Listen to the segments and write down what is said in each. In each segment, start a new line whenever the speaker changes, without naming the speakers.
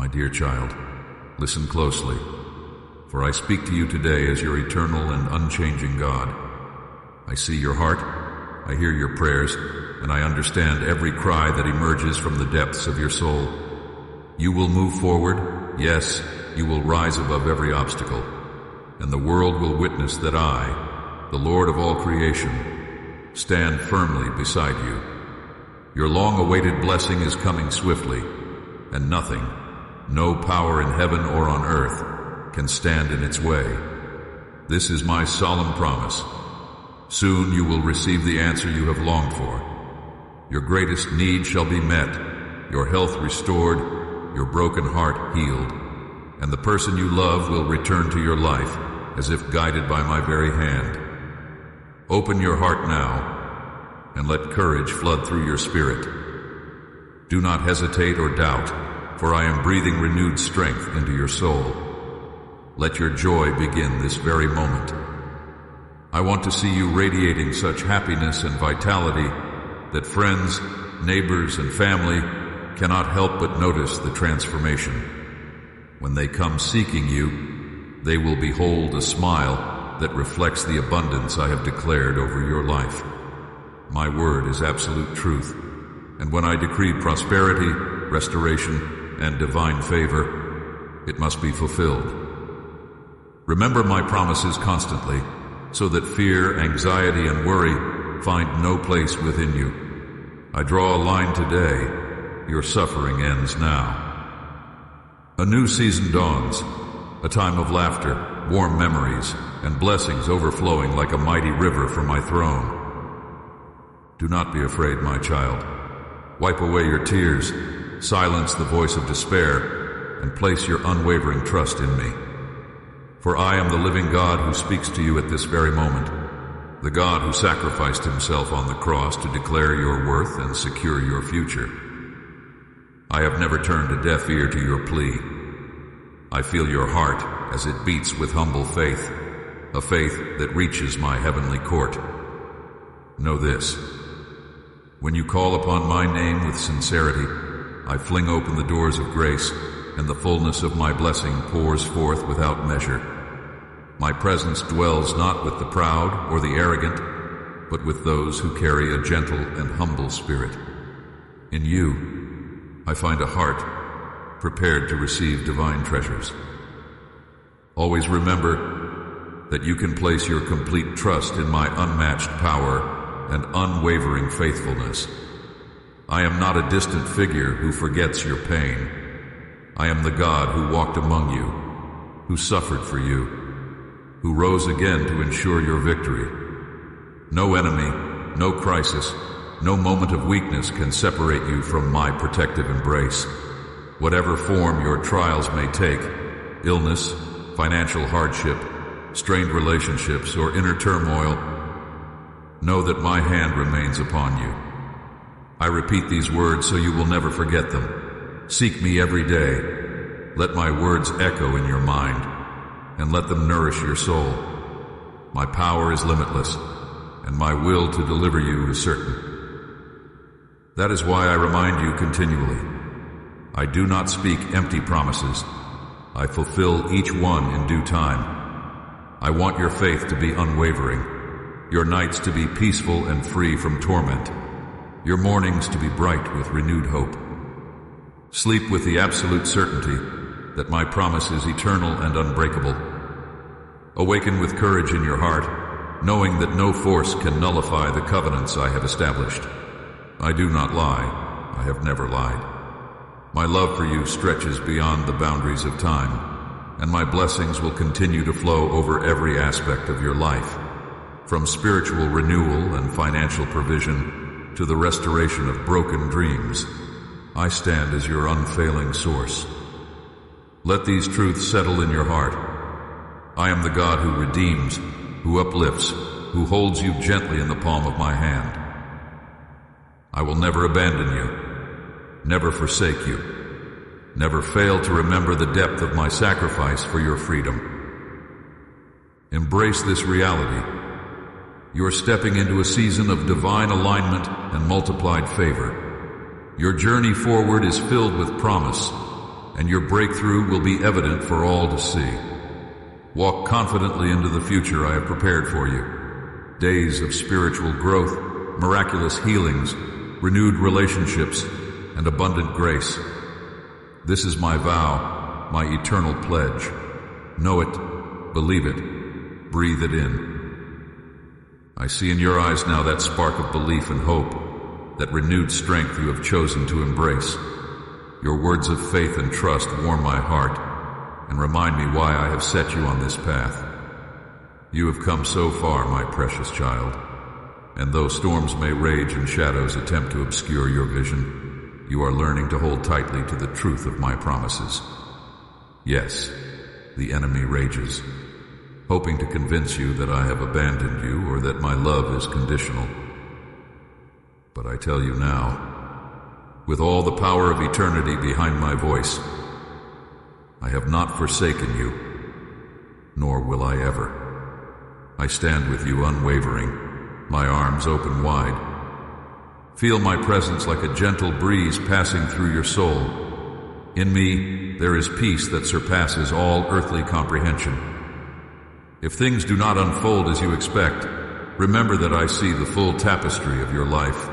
My dear child, listen closely, for I speak to you today as your eternal and unchanging God. I see your heart, I hear your prayers, and I understand every cry that emerges from the depths of your soul. You will move forward, yes, you will rise above every obstacle, and the world will witness that I, the Lord of all creation, stand firmly beside you. Your long-awaited blessing is coming swiftly, and nothing, no power in heaven or on earth, can stand in its way. This is my solemn promise. Soon you will receive the answer you have longed for. Your greatest need shall be met, your health restored, your broken heart healed, and the person you love will return to your life as if guided by my very hand. Open your heart now, and let courage flood through your spirit. Do not hesitate or doubt, for I am breathing renewed strength into your soul. Let your joy begin this very moment. I want to see you radiating such happiness and vitality that friends, neighbors, and family cannot help but notice the transformation. When they come seeking you, they will behold a smile that reflects the abundance I have declared over your life. My word is absolute truth, and when I decree prosperity, restoration, and divine favor, it must be fulfilled. Remember my promises constantly, so that fear, anxiety, and worry find no place within you. I draw a line today. Your suffering ends now. A new season dawns, a time of laughter, warm memories, and blessings overflowing like a mighty river from my throne. Do not be afraid, my child. Wipe away your tears, silence the voice of despair, and place your unwavering trust in me. For I am the living God who speaks to you at this very moment, the God who sacrificed himself on the cross to declare your worth and secure your future. I have never turned a deaf ear to your plea. I feel your heart as it beats with humble faith, a faith that reaches my heavenly court. Know this: when you call upon my name with sincerity, I fling open the doors of grace, and the fullness of my blessing pours forth without measure. My presence dwells not with the proud or the arrogant, but with those who carry a gentle and humble spirit. In you, I find a heart prepared to receive divine treasures. Always remember that you can place your complete trust in my unmatched power and unwavering faithfulness. I am not a distant figure who forgets your pain. I am the God who walked among you, who suffered for you, who rose again to ensure your victory. No enemy, no crisis, no moment of weakness can separate you from my protective embrace. Whatever form your trials may take, illness, financial hardship, strained relationships, or inner turmoil, know that my hand remains upon you. I repeat these words so you will never forget them. Seek me every day. Let my words echo in your mind, and let them nourish your soul. My power is limitless, and my will to deliver you is certain. That is why I remind you continually. I do not speak empty promises. I fulfill each one in due time. I want your faith to be unwavering, your nights to be peaceful and free from torment, your mornings to be bright with renewed hope. Sleep with the absolute certainty that my promise is eternal and unbreakable. Awaken with courage in your heart, knowing that no force can nullify the covenants I have established. I do not lie. I have never lied. My love for you stretches beyond the boundaries of time, and my blessings will continue to flow over every aspect of your life, from spiritual renewal and financial provision to the restoration of broken dreams. I stand as your unfailing source. Let these truths settle in your heart. I am the God who redeems, who uplifts, who holds you gently in the palm of my hand. I will never abandon you, never forsake you, never fail to remember the depth of my sacrifice for your freedom. Embrace this reality. You are stepping into a season of divine alignment and multiplied favor. Your journey forward is filled with promise, and your breakthrough will be evident for all to see. Walk confidently into the future I have prepared for you. Days of spiritual growth, miraculous healings, renewed relationships, and abundant grace. This is my vow, my eternal pledge. Know it, believe it, breathe it in. I see in your eyes now that spark of belief and hope, that renewed strength you have chosen to embrace. Your words of faith and trust warm my heart and remind me why I have set you on this path. You have come so far, my precious child, and though storms may rage and shadows attempt to obscure your vision, you are learning to hold tightly to the truth of my promises. Yes, the enemy rages, hoping to convince you that I have abandoned you or that my love is conditional. But I tell you now, with all the power of eternity behind my voice, I have not forsaken you, nor will I ever. I stand with you unwavering, my arms open wide. Feel my presence like a gentle breeze passing through your soul. In me, there is peace that surpasses all earthly comprehension. If things do not unfold as you expect, remember that I see the full tapestry of your life,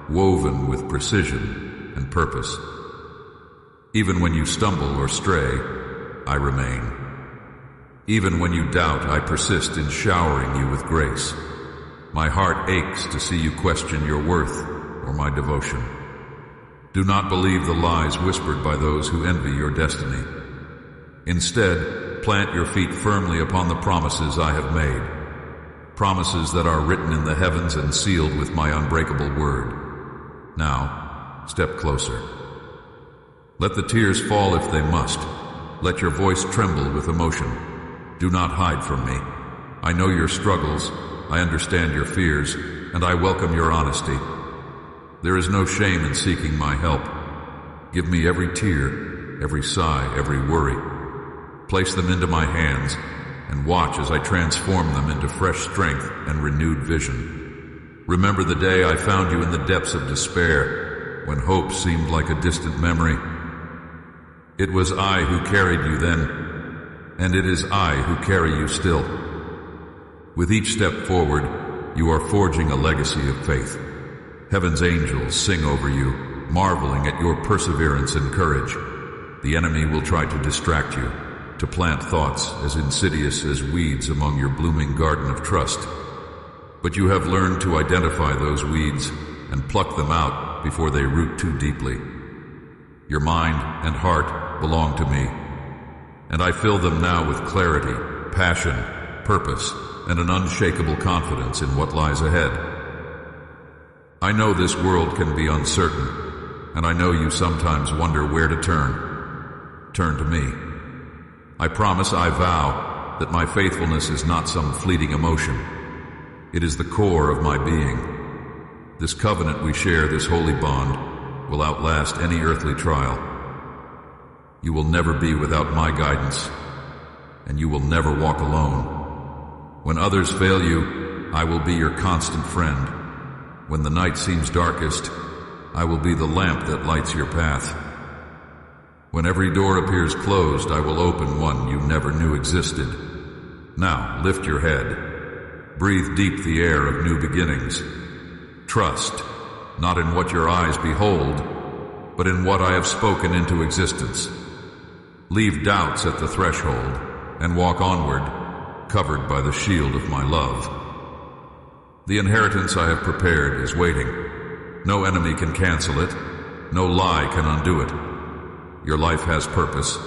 woven with precision and purpose. Even when you stumble or stray, I remain. Even when you doubt, I persist in showering you with grace. My heart aches to see you question your worth or my devotion. Do not believe the lies whispered by those who envy your destiny. Instead, plant your feet firmly upon the promises I have made, promises that are written in the heavens and sealed with my unbreakable word. Now, step closer. Let the tears fall if they must. Let your voice tremble with emotion. Do not hide from me. I know your struggles, I understand your fears, and I welcome your honesty. There is no shame in seeking my help. Give me every tear, every sigh, every worry. Place them into my hands, and watch as I transform them into fresh strength and renewed vision. Remember the day I found you in the depths of despair, when hope seemed like a distant memory. It was I who carried you then, and it is I who carry you still. With each step forward, you are forging a legacy of faith. Heaven's angels sing over you, marveling at your perseverance and courage. The enemy will try to distract you, to plant thoughts as insidious as weeds among your blooming garden of trust. But you have learned to identify those weeds and pluck them out before they root too deeply. Your mind and heart belong to me, and I fill them now with clarity, passion, purpose, and an unshakable confidence in what lies ahead. I know this world can be uncertain, and I know you sometimes wonder where to turn. Turn to me. I promise, I vow, that my faithfulness is not some fleeting emotion. It is the core of my being. This covenant we share, this holy bond, will outlast any earthly trial. You will never be without my guidance, and you will never walk alone. When others fail you, I will be your constant friend. When the night seems darkest, I will be the lamp that lights your path. When every door appears closed, I will open one you never knew existed. Now, lift your head. Breathe deep the air of new beginnings. Trust, not in what your eyes behold, but in what I have spoken into existence. Leave doubts at the threshold and walk onward, covered by the shield of my love. The inheritance I have prepared is waiting. No enemy can cancel it. No lie can undo it. Your life has purpose,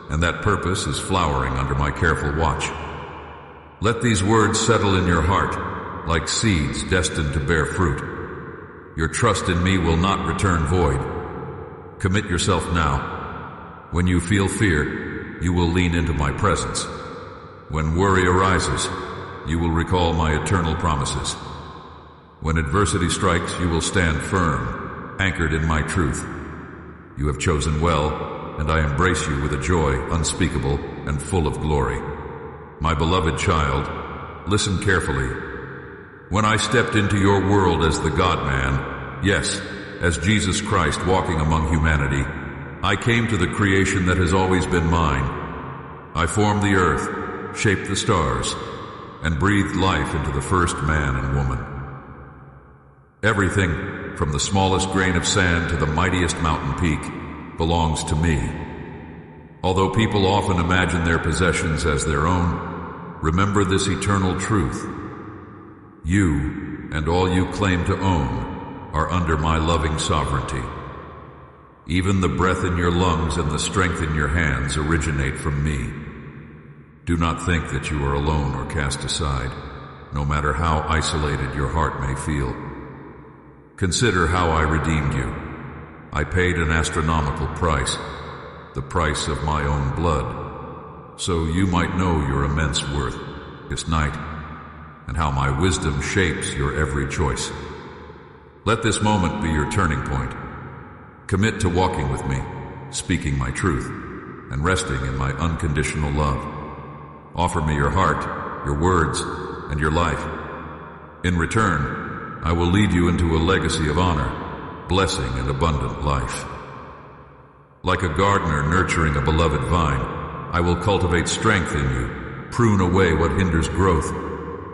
and that purpose is flowering under my careful watch. Let these words settle in your heart, like seeds destined to bear fruit. Your trust in me will not return void. Commit yourself now. When you feel fear, you will lean into my presence. When worry arises, you will recall my eternal promises. When adversity strikes, you will stand firm, anchored in my truth. You have chosen well, and I embrace you with a joy unspeakable and full of glory. My beloved child, listen carefully. When I stepped into your world as the God-man, yes, as Jesus Christ walking among humanity, I came to the creation that has always been mine. I formed the earth, shaped the stars, and breathed life into the first man and woman. Everything, from the smallest grain of sand to the mightiest mountain peak, belongs to me. Although people often imagine their possessions as their own, remember this eternal truth. You, and all you claim to own, are under my loving sovereignty. Even the breath in your lungs and the strength in your hands originate from me. Do not think that you are alone or cast aside, no matter how isolated your heart may feel. Consider how I redeemed you. I paid an astronomical price, the price of my own blood, so you might know your immense worth this night, and how my wisdom shapes your every choice. Let this moment be your turning point. Commit to walking with me, speaking my truth, and resting in my unconditional love. Offer me your heart, your words, and your life. In return, I will lead you into a legacy of honor, blessing, and abundant life. Like a gardener nurturing a beloved vine, I will cultivate strength in you, prune away what hinders growth,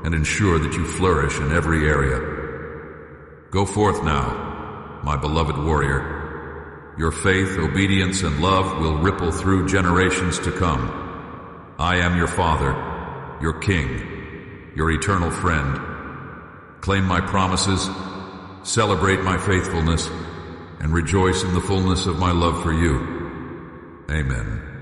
and ensure that you flourish in every area. Go forth now, my beloved warrior. Your faith, obedience, and love will ripple through generations to come. I am your father, your king, your eternal friend. Claim my promises, celebrate my faithfulness, and rejoice in the fullness of my love for you. Amen.